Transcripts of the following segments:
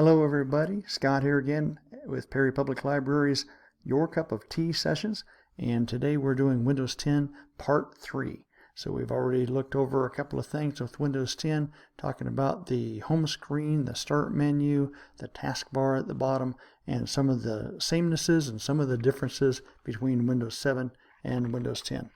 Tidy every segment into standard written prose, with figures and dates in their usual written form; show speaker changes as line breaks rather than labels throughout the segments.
Hello everybody, Scott here again with Perry Public Library's Your Cup of Tea sessions, and today we're doing Windows 10 Part 3. So we've already looked over a couple of things with Windows 10, talking about the home screen, the start menu, the taskbar at the bottom, and some of the samenesses and some of the differences between Windows 7 and Windows 10.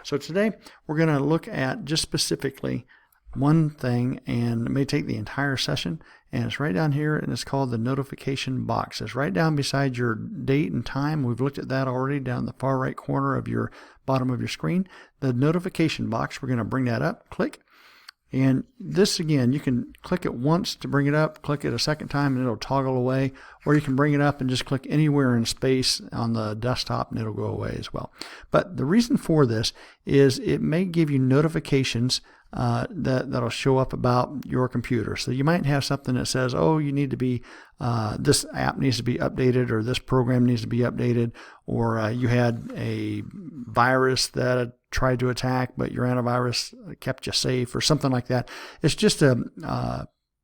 So today we're going to look at just specifically one thing, and it may take the entire session, and it's right down here, and it's called the notification box. It's right down beside your date and time. We've looked at that already down in the far right corner of your bottom of your screen. The notification box, we're going to bring that up, click, and this again, you can click it once to bring it up, click it a second time and it'll toggle away, or you can bring it up and just click anywhere in space on the desktop and it'll go away as well. But the reason for this is it may give you notifications that'll show up about your computer. So you might have something that says, oh, you need to be, this app needs to be updated, or this program needs to be updated, or you had a virus that tried to attack, but your antivirus kept you safe, or something like that. It's just a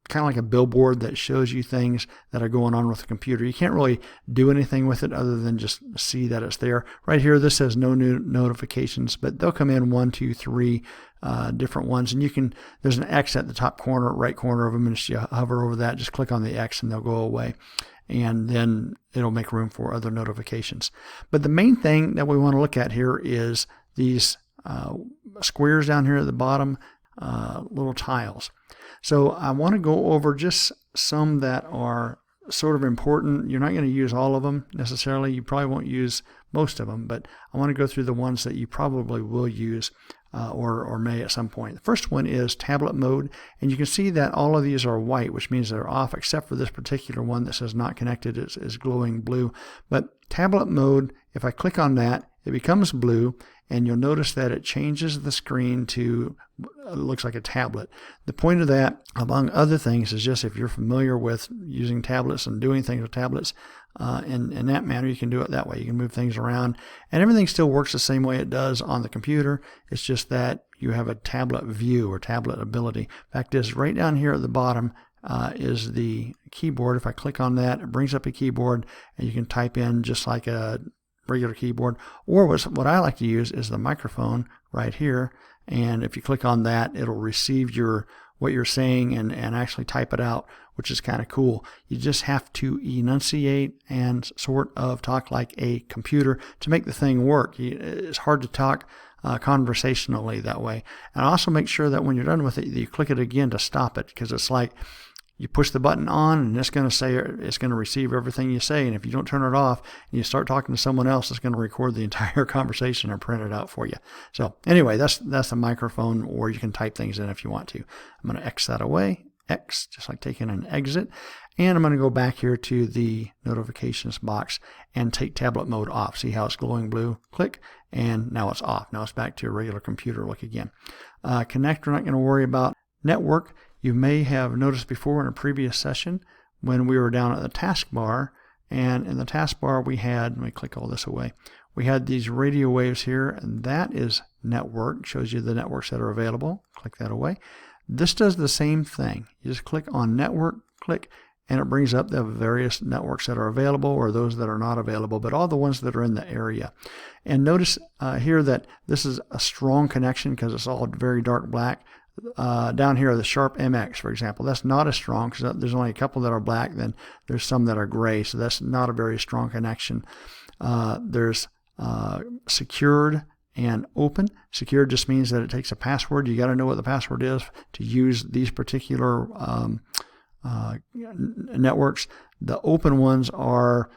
kind of like a billboard that shows you things that are going on with the computer. You can't really do anything with it other than just see that it's there. Right here, this says no new notifications, but they'll come in 1, 2, 3 different ones, and you can, there's an X at the top corner, right corner of them, and just you hover over that, just click on the X and they'll go away, and then it'll make room for other notifications. But the main thing that we want to look at here is these squares down here at the bottom, little tiles. So I want to go over just some that are sort of important. You're not going to use all of them necessarily. You probably won't use most of them, but I want to go through the ones that you probably will use or may at some point. The first one is tablet mode, and you can see that all of these are white, which means they're off, except for this particular one that says not connected is glowing blue. But tablet mode, if I click on that, it becomes blue, and you'll notice that it changes the screen to looks like a tablet. The point of that, among other things, is just if you're familiar with using tablets and doing things with tablets in that manner, you can do it that way. You can move things around, and everything still works the same way it does on the computer. It's just that you have a tablet view or tablet ability. Fact is, right down here at the bottom is the keyboard. If I click on that, it brings up a keyboard, and you can type in just like a regular keyboard, or what I like to use is the microphone right here, and if you click on that, it'll receive what you're saying and actually type it out, which is kind of cool. You just have to enunciate and sort of talk like a computer to make the thing work. It's hard to talk conversationally that way. And also make sure that when you're done with it, you click it again to stop it, because it's like you push the button on and it's going to receive everything you say, and if you don't turn it off and you start talking to someone else, it's going to record the entire conversation and print it out for you. So anyway, that's the microphone, or you can type things in if you want to. I'm going to X that away, X, just like taking an exit, and I'm going to go back here to the notifications box and take tablet mode off. See how it's glowing blue? Click, and now it's off. Now it's back to a regular computer look again. Connect, we're not going to worry about. Network, you may have noticed before in a previous session when we were down at the taskbar, and in the taskbar we had, let me click all this away, we had these radio waves here, and that is network. Shows you the networks that are available. Click that away. This does the same thing. You just click on network, click, and it brings up the various networks that are available, or those that are not available, but all the ones that are in the area. And notice here that this is a strong connection because it's all very dark black. Down here, the Sharp MX, for example, that's not as strong because there's only a couple that are black, then there's some that are gray, so that's not a very strong connection. There's secured and open. Secured just means that it takes a password. You got to know what the password is to use these particular networks. The open ones are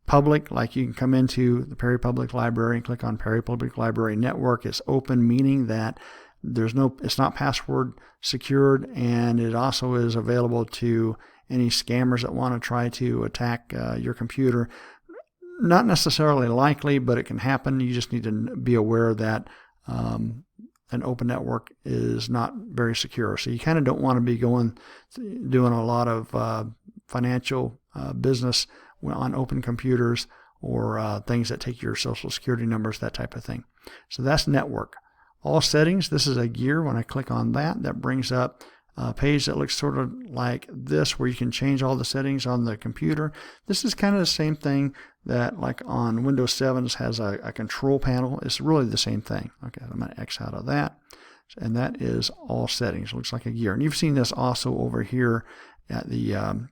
public, like you can come into the Perry Public Library and click on Perry Public Library Network. It's open, meaning that it's not password secured, and it also is available to any scammers that want to try to attack your computer. Not necessarily likely, but it can happen. You just need to be aware that an open network is not very secure. So you kind of don't want to be doing a lot of financial business on open computers, or things that take your social security numbers, that type of thing. So that's network. All settings, this is a gear. When I click on that, that brings up page that looks sort of like this, where you can change all the settings on the computer. This is kind of the same thing that, like on Windows 7 has a control panel. It's really the same thing. Okay, I'm going to X out of that. And that is all settings. It looks like a gear. And you've seen this also over here at the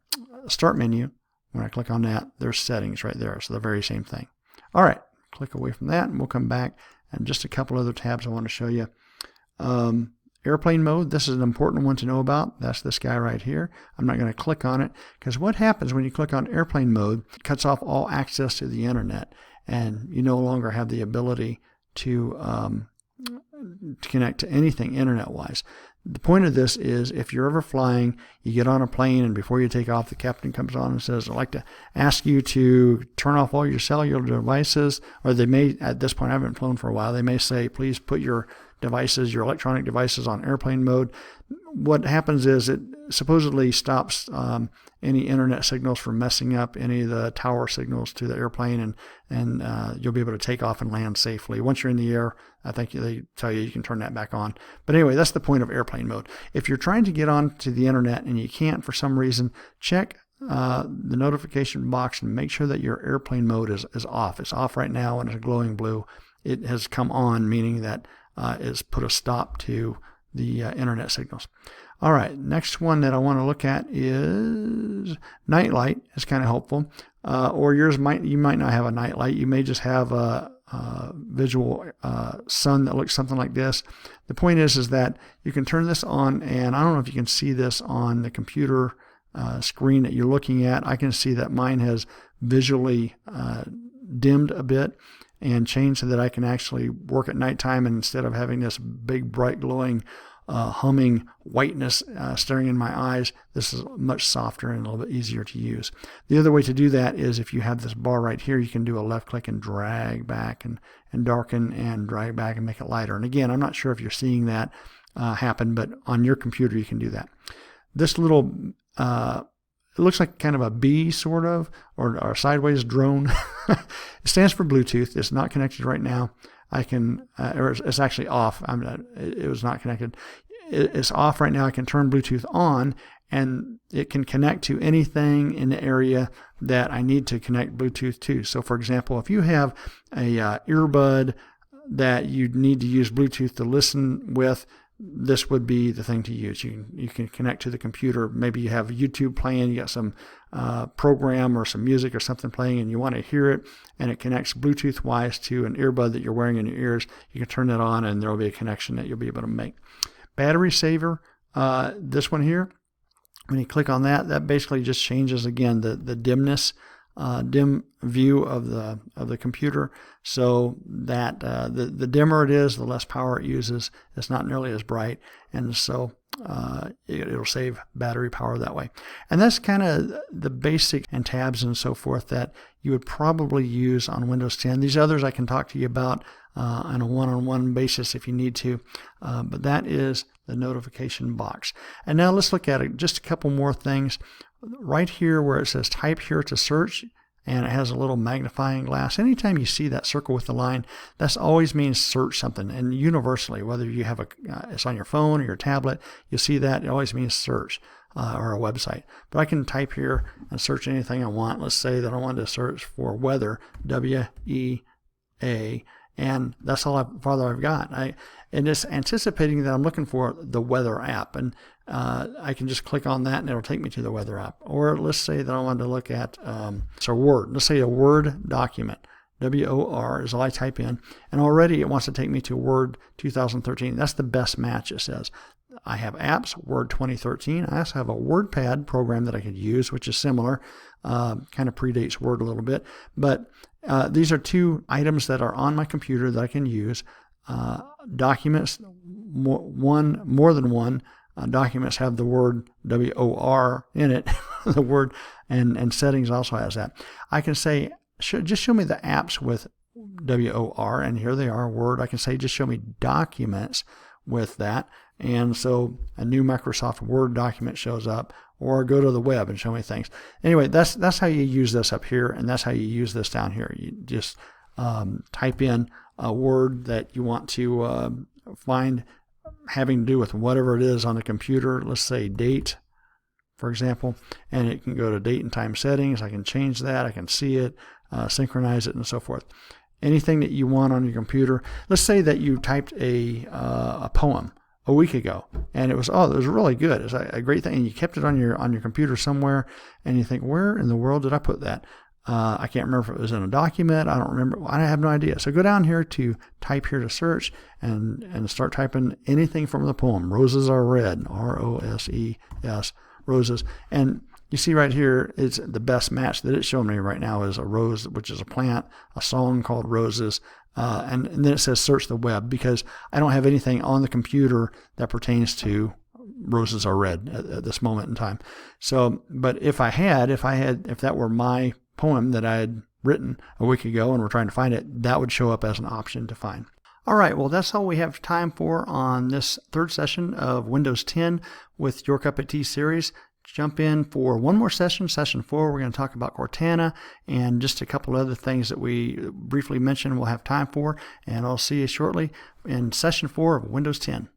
start menu. When I click on that, there's settings right there. So the very same thing. All right, click away from that and we'll come back. And just a couple other tabs I want to show you. Airplane mode, this is an important one to know about. That's this guy right here. I'm not going to click on it, because what happens when you click on airplane mode, it cuts off all access to the internet, and you no longer have the ability to connect to anything internet-wise. The point of this is, if you're ever flying, you get on a plane, and before you take off, the captain comes on and says, I'd like to ask you to turn off all your cellular devices, or they may, at this point, I haven't flown for a while, they may say, please put your devices, your electronic devices, on airplane mode. What happens is it supposedly stops any internet signals from messing up any of the tower signals to the airplane, and you'll be able to take off and land safely. Once you're in the air, I think they tell you can turn that back on. But anyway, that's the point of airplane mode. If you're trying to get onto the internet and you can't for some reason, check the notification box and make sure that your airplane mode is off. It's off right now and it's glowing blue. It has come on, meaning that it's put a stop to the internet signals. All right, next one that I want to look at is nightlight. It's kind of helpful. Or you might not have a nightlight. You may just have a visual sun that looks something like this. The point is that you can turn this on, and I don't know if you can see this on the computer screen that you're looking at. I can see that mine has visually dimmed a bit and changed so that I can actually work at nighttime, and instead of having this big, bright, glowing, humming whiteness staring in my eyes, this is much softer and a little bit easier to use. The other way to do that is, if you have this bar right here, you can do a left click and drag back and darken and drag back and make it lighter. And again, I'm not sure if you're seeing that happen, but on your computer you can do that. This little it looks like kind of a bee, sort of, or a sideways drone. It stands for Bluetooth. It's not connected right now. I can, or it's actually off. It was not connected. It's off right now. I can turn Bluetooth on, and it can connect to anything in the area that I need to connect Bluetooth to. So, for example, if you have a earbud that you need to use Bluetooth to listen with, this would be the thing to use. You can connect to the computer. Maybe you have YouTube playing, you got some program or some music or something playing, and you want to hear it, and it connects Bluetooth wise to an earbud that you're wearing in your ears. You can turn that on, and there will be a connection that you'll be able to make. Battery saver, this one here, when you click on that, that basically just changes again the dimness, dim view of the computer, so that the dimmer it is, the less power it uses. It's not nearly as bright, and so it'll save battery power that way. And that's kind of the basic and tabs and so forth that you would probably use on Windows 10. These others I can talk to you about on a one-on-one basis if you need to, but that is the notification box. And now let's look at it. Just a couple more things. Right here where it says type here to search, and it has a little magnifying glass. Anytime you see that circle with the line, that always means search something. And universally, whether you have it's on your phone or your tablet, you'll see that it always means search or a website. But I can type here and search anything I want. Let's say that I wanted to search for weather, W-E-A, and that's all farther I've got. And it's anticipating that I'm looking for the weather app, and I can just click on that and it'll take me to the weather app. Or let's say that I wanted to look at Word. Let's say a Word document. W-O-R is all I type in, and already it wants to take me to Word 2013. That's the best match, it says. I have apps, Word 2013. I also have a WordPad program that I could use, which is similar, kind of predates Word a little bit. But these are two items that are on my computer that I can use. Documents, more than one. Documents have the word W-O-R in it, the word, and settings also has that. I can say, just show me the apps with W-O-R, and here they are, Word. I can say, just show me documents with that, and so a new Microsoft Word document shows up, or go to the web and show me things. Anyway, that's how you use this up here, and that's how you use this down here. You just type in a word that you want to find having to do with whatever it is on the computer. Let's say date, for example, and it can go to date and time settings. I can change that. I can see it, synchronize it, and so forth. Anything that you want on your computer. Let's say that you typed a poem a week ago, and it was really good. It was a great thing, and you kept it on your computer somewhere, and you think, where in the world did I put that? I can't remember if it was in a document. I don't remember. I have no idea. So go down here to type here to search and start typing anything from the poem. Roses are red, R-O-S-E-S, roses. And you see right here, it's the best match that it's showing me right now is a rose, which is a plant, a song called Roses. And then it says search the web, because I don't have anything on the computer that pertains to roses are red at this moment in time. So, but if that were my poem that I had written a week ago and we're trying to find it, that would show up as an option to find. All right, well, that's all we have time for on this third session of Windows 10 with Your Cup of Tea series. Jump in for one more session, session 4. We're going to talk about Cortana and just a couple other things that we briefly mentioned we'll have time for. And I'll see you shortly in session 4 of Windows 10.